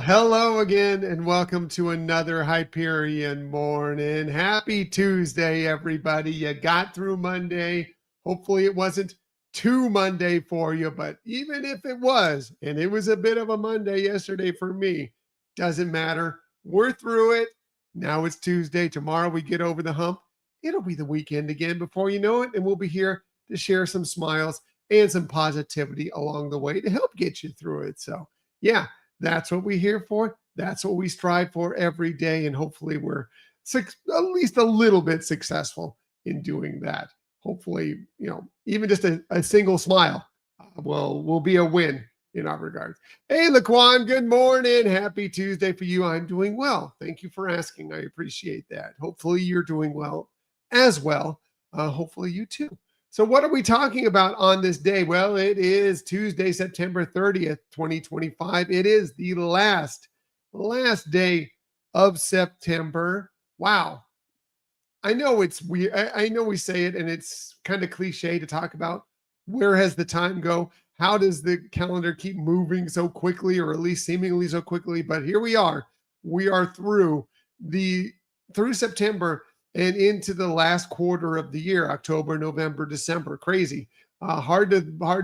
hello again, and welcome to another Hyperion morning. Happy Tuesday, everybody. You got through Monday. Hopefully, it wasn't too Monday for you, but even if it was, and it was a bit of a Monday yesterday for me, doesn't matter. We're through it. Now it's Tuesday. Tomorrow we get over the hump. It'll be the weekend again before you know it, and we'll be here to share some smiles and some positivity along the way to help get you through it. So, yeah. That's what we're here for. That's what we strive for every day. And hopefully we're at least a little bit successful in doing that. Hopefully, even just a single smile will be a win in our regards. Hey, Laquan, good morning. Happy Tuesday for you. I'm doing well. Thank you for asking. I appreciate that. Hopefully you're doing well as well. Hopefully you too. So what are we talking about on this day? Well, it is Tuesday, September 30th, 2025. It is the last day of September. Wow. I know it's weird. I know we say it and it's kind of cliche to talk about where has the time go? How does the calendar keep moving so quickly, or at least seemingly so quickly? But here we are. We are through September and into the last quarter of the year, October, November, December. Crazy. Hard to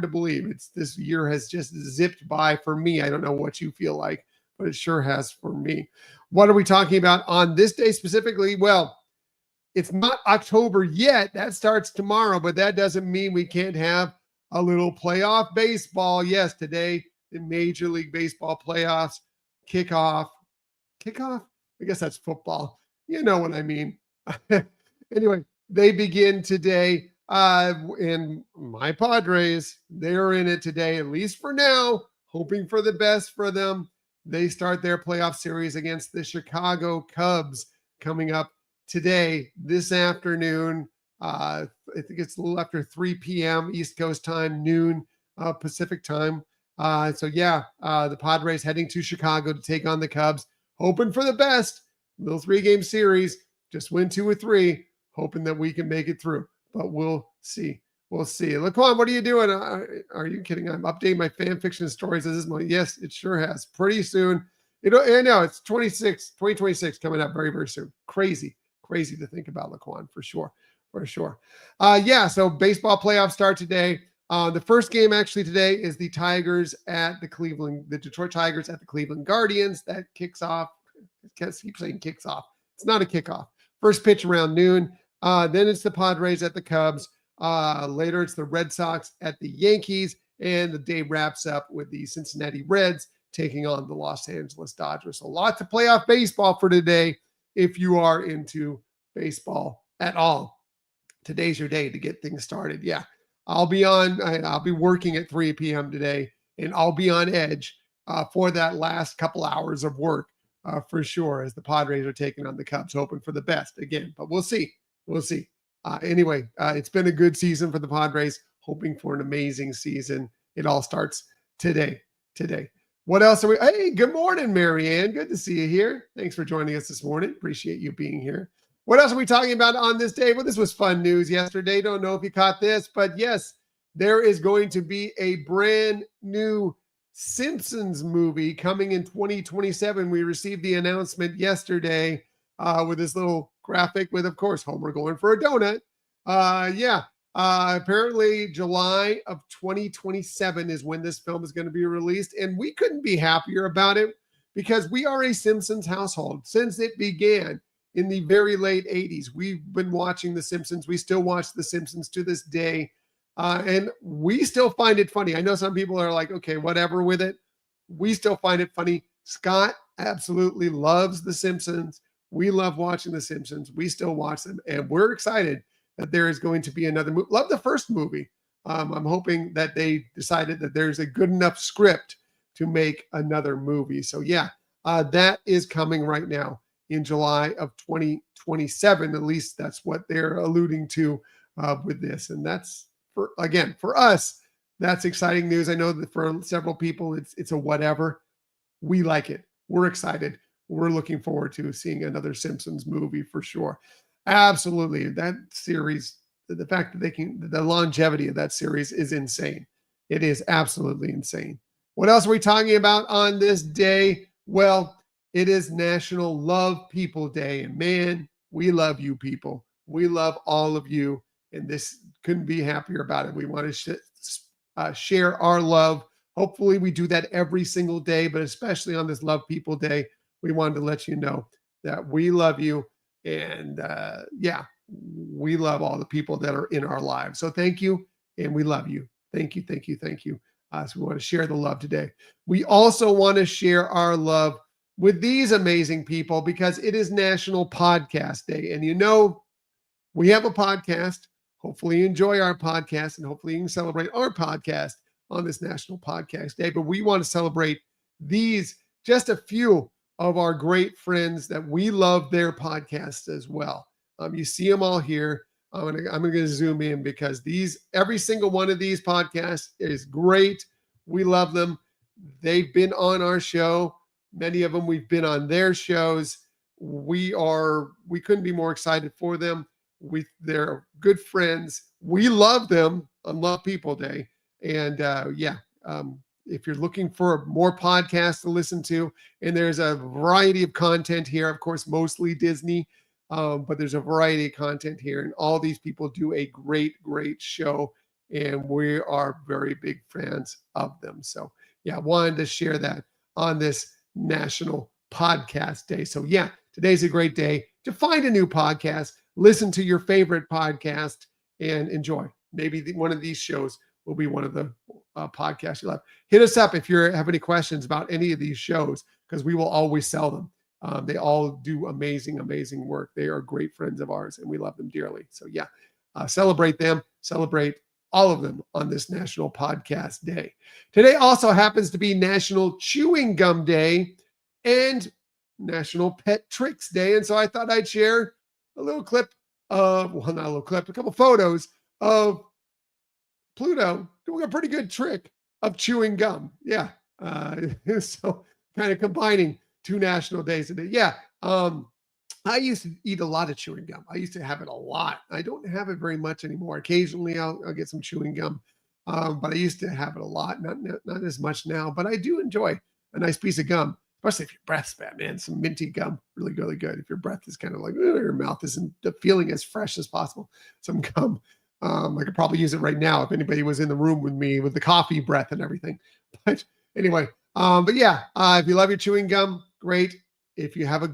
believe. This year has just zipped by for me. I don't know what you feel like, but it sure has for me. What are we talking about on this day specifically? Well, it's not October yet. That starts tomorrow, but that doesn't mean we can't have a little playoff baseball. Yes, today the Major League Baseball playoffs kickoff. I guess that's football. You know what I mean. Anyway, they begin today. And my Padres, they're in it today, at least for now, hoping for the best for them. They start their playoff series against the Chicago Cubs coming up today, this afternoon. I think it's a little after 3 p.m. East Coast time, noon Pacific time. The Padres heading to Chicago to take on the Cubs, hoping for the best. Little 3-game series. Just win 2 or 3, hoping that we can make it through. But we'll see. Laquan, what are you doing? Are you kidding? I'm updating my fan fiction stories at this moment. Yes, it sure has. Pretty soon. I know it's 2026 coming up very, very soon. Crazy to think about, Laquan, for sure. So baseball playoffs start today. The first game actually today is the Detroit Tigers at the Cleveland Guardians. That kicks off. I keep saying kicks off. It's not a kickoff. First pitch around noon. Then it's the Padres at the Cubs. Later, it's the Red Sox at the Yankees. And the day wraps up with the Cincinnati Reds taking on the Los Angeles Dodgers. A lot to playoff baseball for today if you are into baseball at all. Today's your day to get things started. Yeah, I'll be working at 3 p.m. today, and I'll be on edge for that last couple hours of work. For sure, as the Padres are taking on the Cubs, hoping for the best again. But we'll see. Anyway, it's been a good season for the Padres, hoping for an amazing season. It all starts today. What else are we? Hey, good morning, Marianne. Good to see you here. Thanks for joining us this morning. Appreciate you being here. What else are we talking about on this day? Well, this was fun news yesterday. Don't know if you caught this, but yes, there is going to be a brand new Simpsons movie coming in 2027. We received the announcement yesterday with this little graphic with, of course, Homer going for a donut. Apparently July of 2027 is when this film is going to be released, and we couldn't be happier about it because we are a Simpsons household since it began in the very late 80s. We've been watching The Simpsons. We still watch The Simpsons to this day. And we still find it funny. I know some people are like, okay, whatever with it. We still find it funny. Scott absolutely loves The Simpsons. We love watching The Simpsons. We still watch them. And we're excited that there is going to be another movie. Love the first movie. I'm hoping that they decided that there's a good enough script to make another movie. So yeah, that is coming right now in July of 2027. At least that's what they're alluding to with this. And that's, for us, that's exciting news. I know that for several people, it's a whatever. We like it. We're excited. We're looking forward to seeing another Simpsons movie for sure. Absolutely. That series, the fact that the longevity of that series is insane. It is absolutely insane. What else are we talking about on this day? Well, it is National Love People Day, and man, we love you people. We love all of you, and this couldn't be happier about it. We want to share our love. Hopefully, we do that every single day, but especially on this Love People Day, we wanted to let you know that we love you, and yeah, we love all the people that are in our lives. So thank you, and we love you. Thank you, thank you, thank you. So we want to share the love today. We also want to share our love with these amazing people because it is National Podcast Day. And you know, we have a podcast. Hopefully, you enjoy our podcast and hopefully, you can celebrate our podcast on this National Podcast Day. But we want to celebrate these, just a few of our great friends that we love their podcasts as well. You see them all here. I'm gonna zoom in because every single one of these podcasts is great. We love them. They've been on our show. Many of them we've been on their shows. We couldn't be more excited for them. They're good friends. We love them on Love People Day. And if you're looking for more podcasts to listen to, and there's a variety of content here, of course, mostly Disney. But there's a variety of content here, and all these people do a great, great show, and we are very big fans of them. So, yeah, wanted to share that on this National Podcast Day. So, yeah, today's a great day to find a new podcast, listen to your favorite podcast, and enjoy. Maybe one of these shows will be one of the podcasts you love. Hit us up if you have any questions about any of these shows, because we will always sell them. They all do amazing, amazing work. They are great friends of ours, and we love them dearly. So, yeah, celebrate them. Celebrate all of them on this National Podcast Day. Today also happens to be National Chewing Gum Day and National Pet Tricks Day. And so I thought I'd share a little clip of, well, not a little clip, a couple photos of Pluto doing a pretty good trick of chewing gum. Yeah. So kind of combining two national days a day. Yeah. I used to eat a lot of chewing gum. I used to have it a lot. I don't have it very much anymore. Occasionally I'll get some chewing gum. But I used to have it a lot, not as much now, but I do enjoy a nice piece of gum, especially if your breath's bad, man. Some minty gum, really, really good. If your breath is kind of like, your mouth isn't feeling as fresh as possible, some gum. I could probably use it right now if anybody was in the room with me with the coffee breath and everything. But anyway, but yeah, if you love your chewing gum, great. If you have a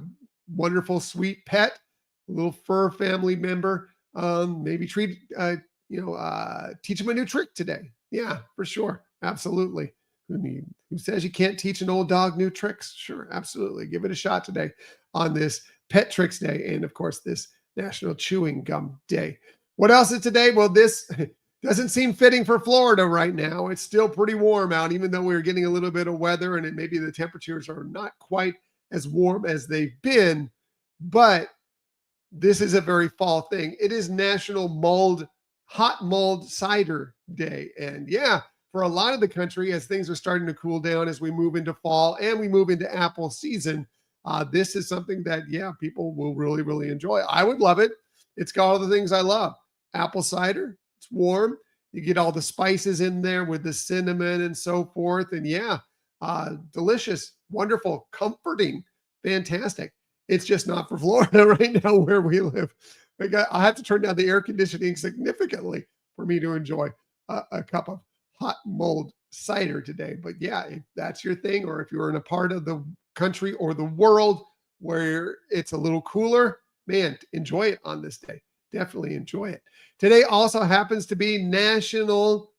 wonderful, sweet pet, a little fur family member, maybe teach them a new trick today. Yeah, for sure. Absolutely. Who says you can't teach an old dog new tricks? Sure, absolutely. Give it a shot today on this Pet Tricks Day and, of course, this National Chewing Gum Day. What else is today? Well, this doesn't seem fitting for Florida right now. It's still pretty warm out, even though we're getting a little bit of weather and maybe the temperatures are not quite as warm as they've been. But this is a very fall thing. It is National Hot Mulled Cider Day. And yeah, for a lot of the country, as things are starting to cool down as we move into fall and we move into apple season, this is something that, yeah, people will really, really enjoy. I would love it. It's got all the things I love. Apple cider, it's warm. You get all the spices in there with the cinnamon and so forth. And yeah, delicious, wonderful, comforting, fantastic. It's just not for Florida right now where we live. I have to turn down the air conditioning significantly for me to enjoy a cup of hot mulled cider today. But yeah, if that's your thing, or if you're in a part of the country or the world where it's a little cooler, man, enjoy it on this day. Definitely enjoy it. Today also happens to be National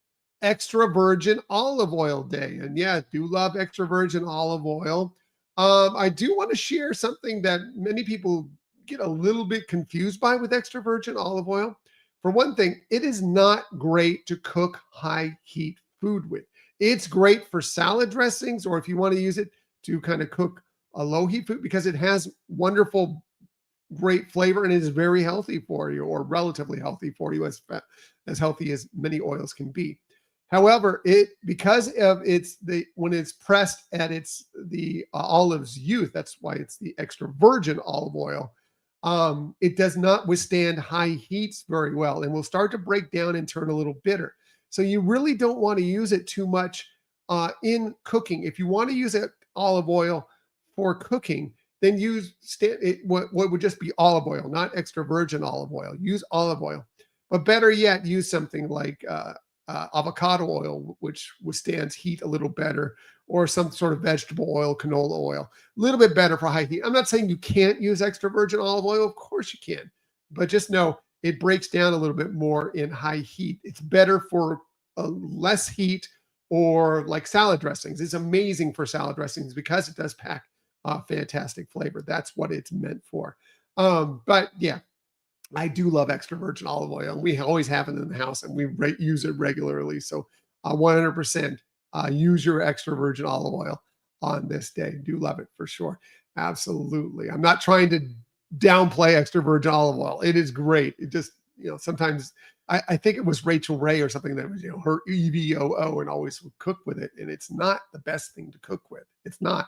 Extra Virgin Olive Oil Day. And yeah, do love extra virgin olive oil. I do want to share something that many people get a little bit confused by with extra virgin olive oil. For one thing, it is not great to cook high heat food with. It's great for salad dressings, or if you want to use it to kind of cook a low heat food, because it has wonderful, great flavor and it is very healthy for you, or relatively healthy for you, as healthy as many oils can be. However, because of when it's pressed at the olive's youth, that's why it's the extra virgin olive oil. It does not withstand high heats very well and will start to break down and turn a little bitter. So you really don't want to use it too much in cooking. If you want to use it olive oil for cooking, then use what would just be olive oil, not extra virgin olive oil. Use olive oil, but better yet, use something like avocado oil, which withstands heat a little better, or some sort of vegetable oil, canola oil, a little bit better for high heat. I'm not saying you can't use extra virgin olive oil. Of course you can, but just know it breaks down a little bit more in high heat. It's better for less heat, or like salad dressings. It's amazing for salad dressings because it does pack fantastic flavor. That's what it's meant for. But yeah, I do love extra virgin olive oil. We always have it in the house, and we use it regularly. So 100% use your extra virgin olive oil on this day. Do love it for sure. Absolutely. I'm not trying to downplay extra virgin olive oil. It is great. It just, sometimes I think it was Rachel Ray or something that was, her EVOO and always would cook with it. And it's not the best thing to cook with. It's not.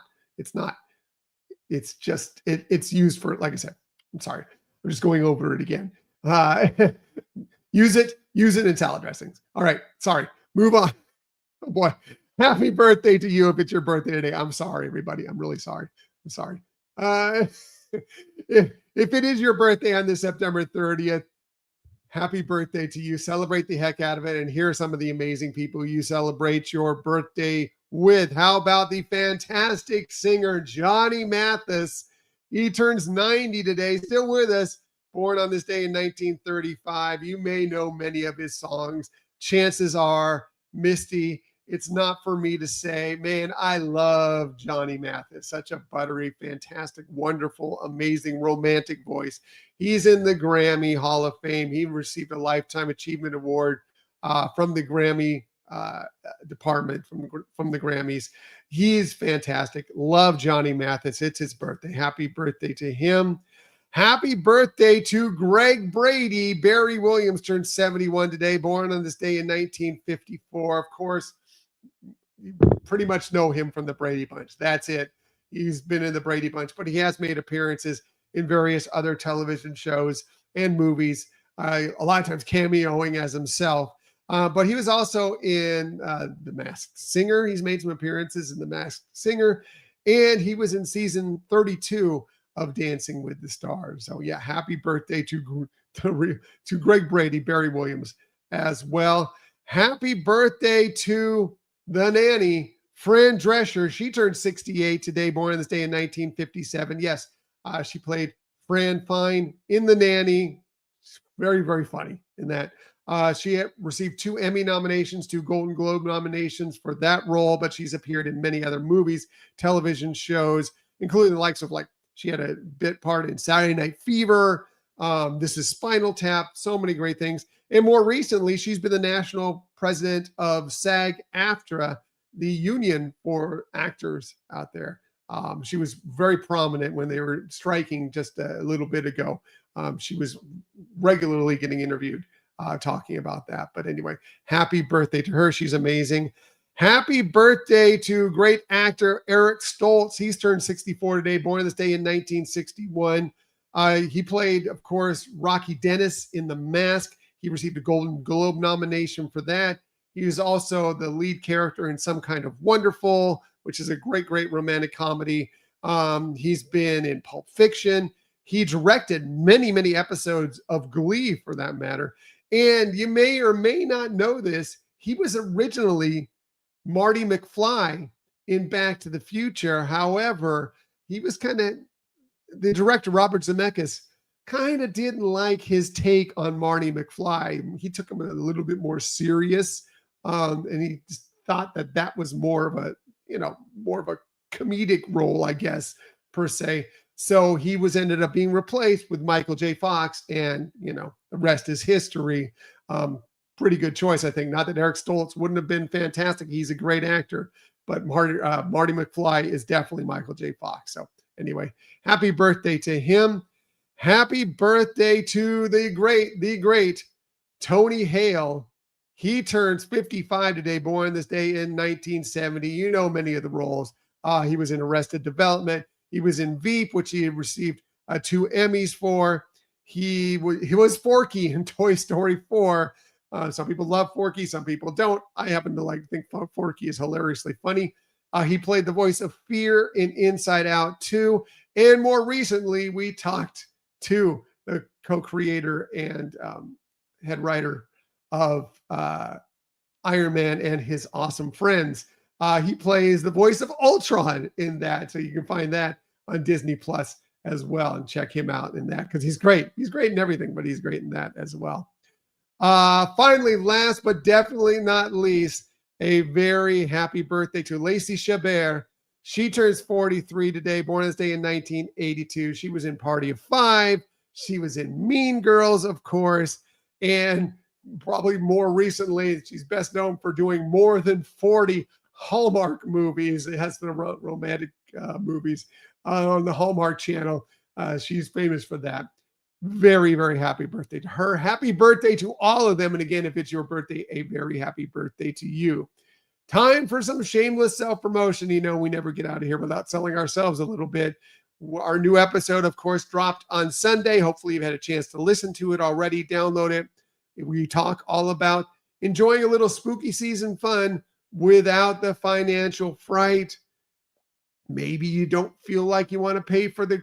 It's just, it's used for, like I said, I'm sorry. I'm just going over it again. Use it in salad dressings. All right. Sorry. Move on. Oh boy. Happy birthday to you if it's your birthday today. I'm sorry, everybody. I'm really sorry. I'm sorry. If it is your birthday on this September 30th, happy birthday to you. Celebrate the heck out of it. And here are some of the amazing people you celebrate your birthday with. How about the fantastic singer Johnny Mathis? He turns 90 today, still with us, born on this day in 1935. You may know many of his songs. Chances are, Misty, it's not for me to say. Man, I love Johnny Mathis. Such a buttery, fantastic, wonderful, amazing, romantic voice. He's in the Grammy Hall of Fame. He received a Lifetime Achievement Award from the Grammy department, from the Grammys. He's fantastic. Love Johnny Mathis. It's his birthday. Happy birthday to him. Happy birthday to Greg Brady. Barry Williams turned 71 today, born on this day in 1954. Of course, you pretty much know him from the Brady Bunch. That's it. He's been in the Brady Bunch, but he has made appearances in various other television shows and movies, a lot of times cameoing as himself. But he was also in The Masked Singer. He's made some appearances in The Masked Singer, and he was in season 32 of Dancing with the Stars. So yeah, happy birthday to Greg Brady, Barry Williams as well. Happy birthday to the nanny, Fran Drescher. She turned 68 today, born on this day in 1957. Yes, she played Fran Fine in The Nanny. Very, very funny in that. She received 2 Emmy nominations, 2 Golden Globe nominations for that role, but she's appeared in many other movies, television shows, including the likes of, like, she had a bit part in Saturday Night Fever. This is Spinal Tap, so many great things. And more recently, she's been the national president of SAG-AFTRA, the union for actors out there. She was very prominent when they were striking just a little bit ago. She was regularly getting interviewed talking about that. But anyway, happy birthday to her. She's amazing. Happy birthday to great actor Eric Stoltz. He's turned 64 today, born this day in 1961. He played, of course, Rocky Dennis in The Mask. He received a Golden Globe nomination for that. He was also the lead character in Some Kind of Wonderful, which is a great, great romantic comedy. He's been in Pulp Fiction. He directed many, many episodes of Glee, for that matter. And you may or may not know this, he was originally Marty McFly in Back to the Future. However, he was the director, Robert Zemeckis, kind of didn't like his take on Marty McFly. He took him a little bit more serious. And he just thought that was more of a comedic role, I guess, per se. So he ended up being replaced with Michael J. Fox, and, the rest is history. Pretty good choice, I think. Not that Eric Stoltz wouldn't have been fantastic. He's a great actor, but Marty McFly is definitely Michael J. Fox. So anyway, happy birthday to him. Happy birthday to the great Tony Hale. He turns 55 today, born this day in 1970. You know many of the roles. He was in Arrested Development. He was in Veep, which he had received 2 Emmys for. He was Forky in Toy Story 4. Some people love Forky, some people don't. I happen to think Forky is hilariously funny. He played the voice of Fear in Inside Out 2. And more recently, we talked to the co-creator and head writer of Iron Man and his awesome friends. He plays the voice of Ultron in that. So you can find that on Disney Plus as well and check him out in that because he's great. He's great in everything, but he's great in that as well. Finally, last but definitely not least, a very happy birthday to Lacey Chabert. She turns 43 today, born this day in 1982. She was in Party of Five. She was in Mean Girls, of course. And probably more recently, she's best known for doing more than 40 Hallmark movies. It has the romantic movies on the Hallmark Channel. She's famous for that. Very, very happy birthday to her. Happy birthday to all of them. And again, if it's your birthday, a very happy birthday to you. Time for some shameless self-promotion. You know, we never get out of here without selling ourselves a little bit. Our new episode, of course, dropped on Sunday. Hopefully you've had a chance to listen to it already. Download it. We talk all about enjoying a little spooky season fun without the financial fright. Maybe you don't feel like you want to pay for the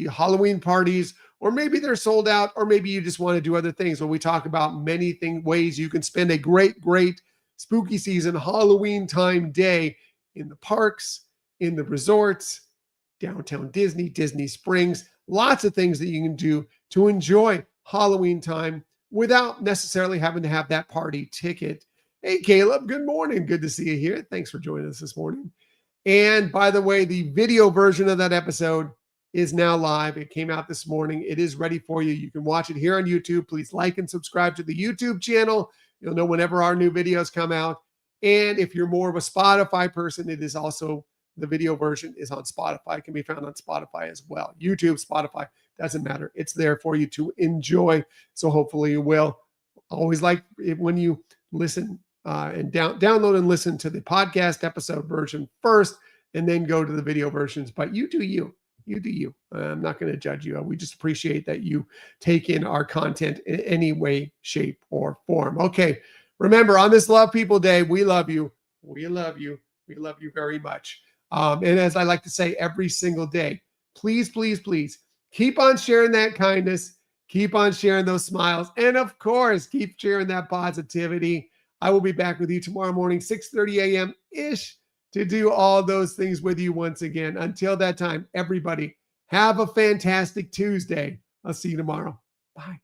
Halloween parties, or maybe they're sold out, or maybe you just want to do other things. Well, we talk about many ways you can spend a great spooky season Halloween time day in the parks, in the resorts, downtown Disney Springs, lots of things that you can do to enjoy Halloween time without necessarily having to have that party ticket. Hey, Caleb, good morning. Good to see you here. Thanks for joining us this morning. And by the way, the video version of that episode is now live. It came out this morning. It is ready for you. You can watch it here on YouTube. Please like and subscribe to the YouTube channel. You'll know whenever our new videos come out. And if you're more of a Spotify person, it is also, the video version is on Spotify. It can be found on Spotify as well. YouTube, Spotify, doesn't matter. It's there for you to enjoy. So hopefully you will. Always like it when you listen and download and listen to the podcast episode version first, and then go to the video versions. But you do you. You do you. I'm not going to judge you. We just appreciate that you take in our content in any way, shape, or form. Okay. Remember, on this Love People Day, we love you. We love you. We love you very much. And as I like to say every single day, please, please, please keep on sharing that kindness. Keep on sharing those smiles. And of course, keep sharing that positivity. I will be back with you tomorrow morning, 6:30 a.m.-ish, to do all those things with you once again. Until that time, everybody, have a fantastic Tuesday. I'll see you tomorrow. Bye.